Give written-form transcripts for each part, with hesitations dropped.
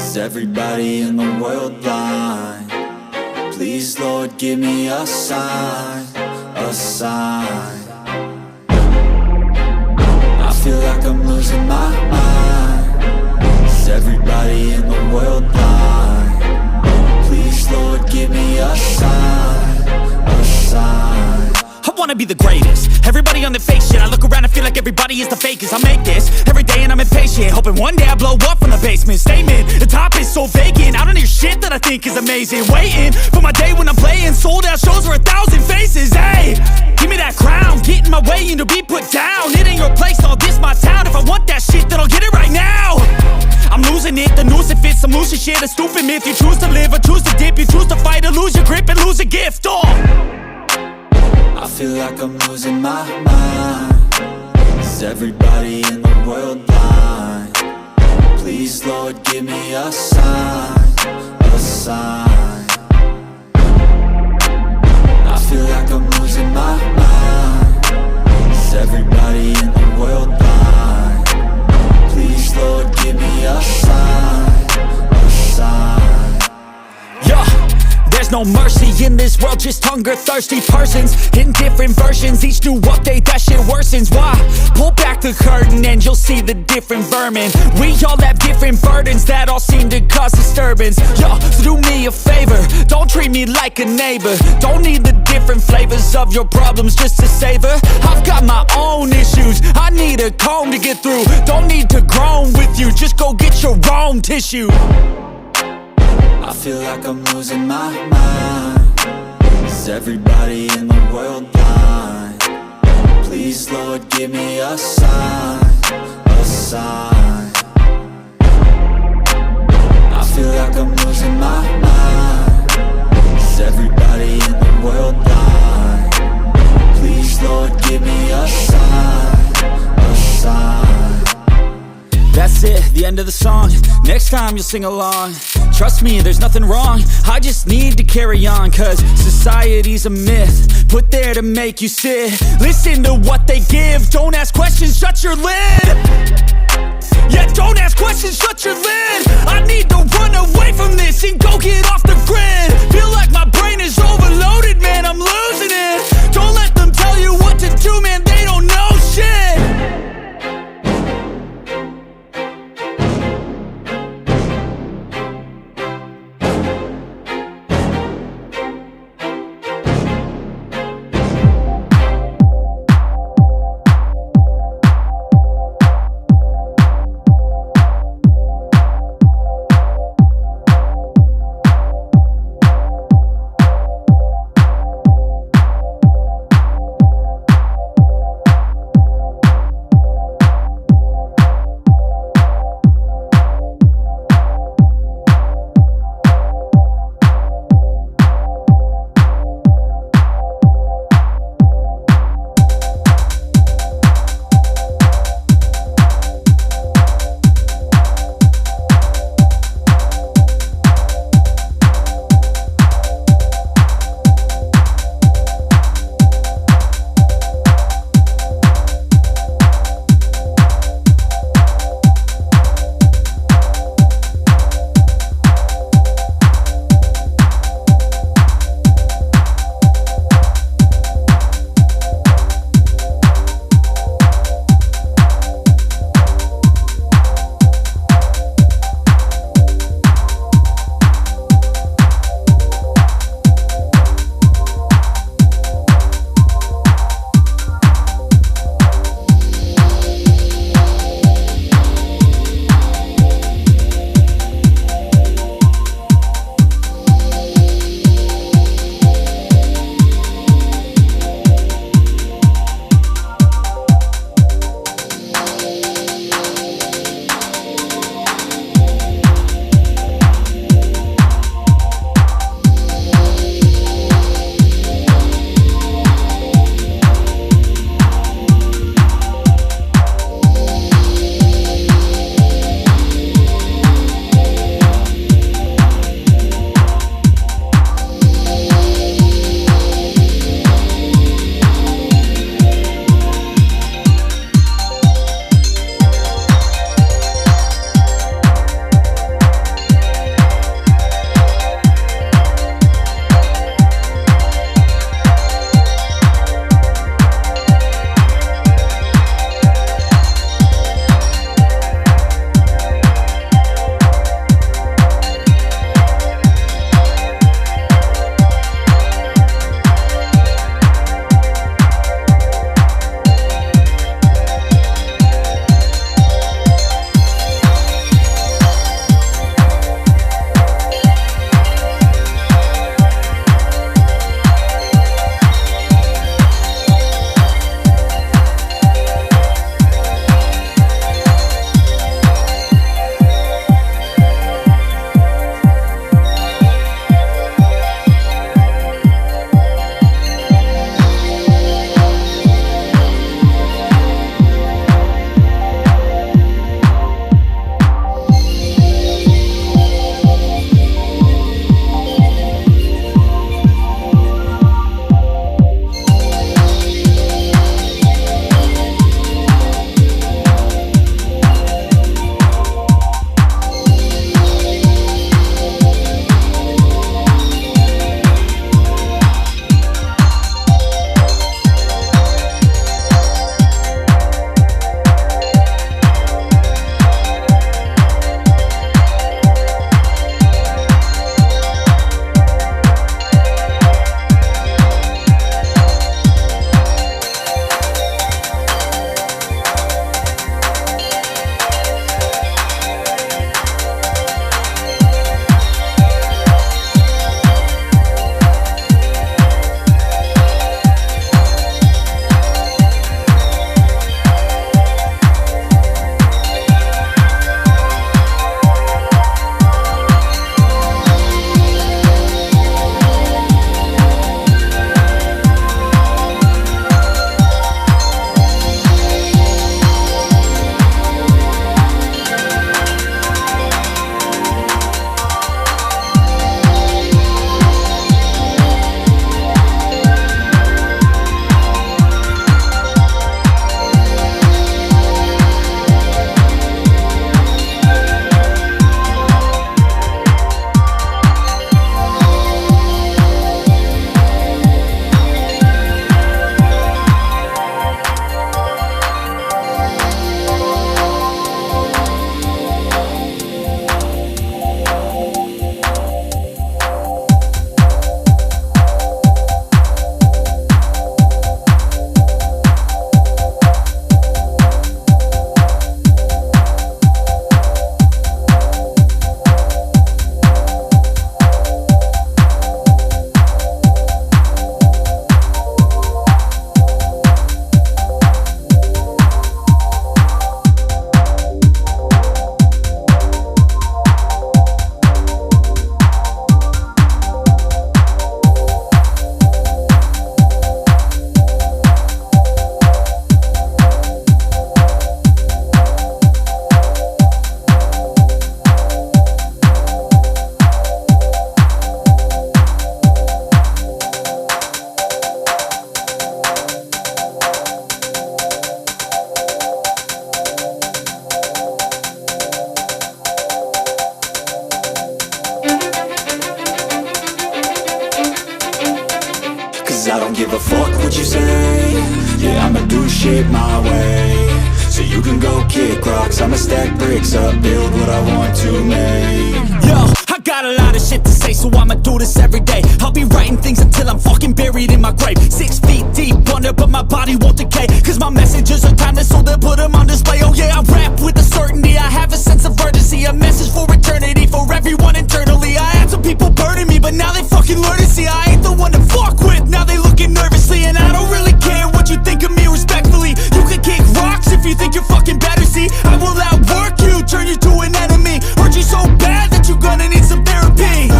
Is everybody in the world blind? Please, Lord, give me a sign, a sign. I feel like I'm losing my mind. Is everybody in the world blind? Please, Lord, give me a sign, a sign. I wanna be the greatest. Everybody on the fake shit. I look around and feel like everybody is the fakest. I make this every day and I'm impatient, hoping one day I blow up from the basement. Statement, the top is so vacant. I don't hear shit that I think is amazing. Waiting for my day when I'm playing sold out shows for 1,000 faces. Hey, give me that crown, get in my way and to be put down. It ain't your place, all this my town. If I want that shit, then I'll get it right now. I'm losing it, the noose it fits. I'm losing shit, a stupid myth. You choose to live or choose to dip. You choose to fight or lose your grip and lose a gift. I feel like I'm losing my mind. Is everybody in the world blind? Please, Lord, give me a sign, a sign. I feel like I'm losing my mind. Is everybody in the world blind? Please, Lord, give me a sign, a sign. Yeah. There's no mercy in this world, just hunger-thirsty persons in different versions. Each new update, that shit worsens. Why? Pull back the curtain and you'll see the different vermin. We all have different burdens that all seem to cause disturbance. Yo, so do me a favor, don't treat me like a neighbor. Don't need the different flavors of your problems just to savor. I've got my own issues, I need a comb to get through. Don't need to groan with you, just go get your own tissue. I feel like I'm losing my mind. Is everybody in the world blind? Please, Lord, give me a sign, a sign. I feel like I'm losing my mind. Is everybody in the world blind? Please, Lord, give me a sign, a sign. That's it, the end of the song. Next time you'll sing along. Trust me, there's nothing wrong. I just need to carry on, cause society's a myth put there to make you sit. Listen to what they give. Don't ask questions, shut your lid. Yeah, don't ask questions, shut your lid. I need to run away from this and go get off the grid. Feel like my brain is overloaded, man, I'm losing it. Don't let them tell you what to do, man, they don't know shit. I don't give a fuck what you say. Yeah, I'ma do shit my way. So you can go kick rocks, I'ma stack bricks up, build what I want to make. Yo, I got a lot of shit to say, so I'ma do this every day. I'll be writing things until I'm fucking buried in my grave. 6 feet deep under, but my body won't decay. Cause my messages are timeless, so they'll put them on display. Oh yeah, I rap with a certainty, I have a sense of urgency. A message for eternity, for everyone internally. I had some people burning me, but now they fucking learn to see I ain't the one to fuck with, now they looking nervously. And I don't really care what you think of me, respectfully. You can kick rocks if you think you're fucking better, see. I will outwork you, turn you to an enemy. Hurt you so bad that you're gonna need some therapy.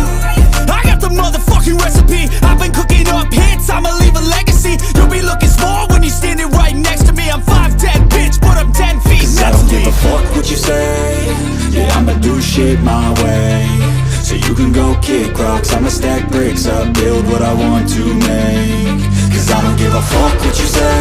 I got the motherfucking recipe, I've been cooking up hits, I'ma leave a legacy. You'll be looking small when you're standing right next to me. I'm 5'10", bitch, but I'm 10 feet Cause I don't give a fuck what you say. Yeah, I'ma do shit my way. So you can go kick rocks, I'ma stack bricks up, build what I want to make. Cause I don't give a fuck what you say.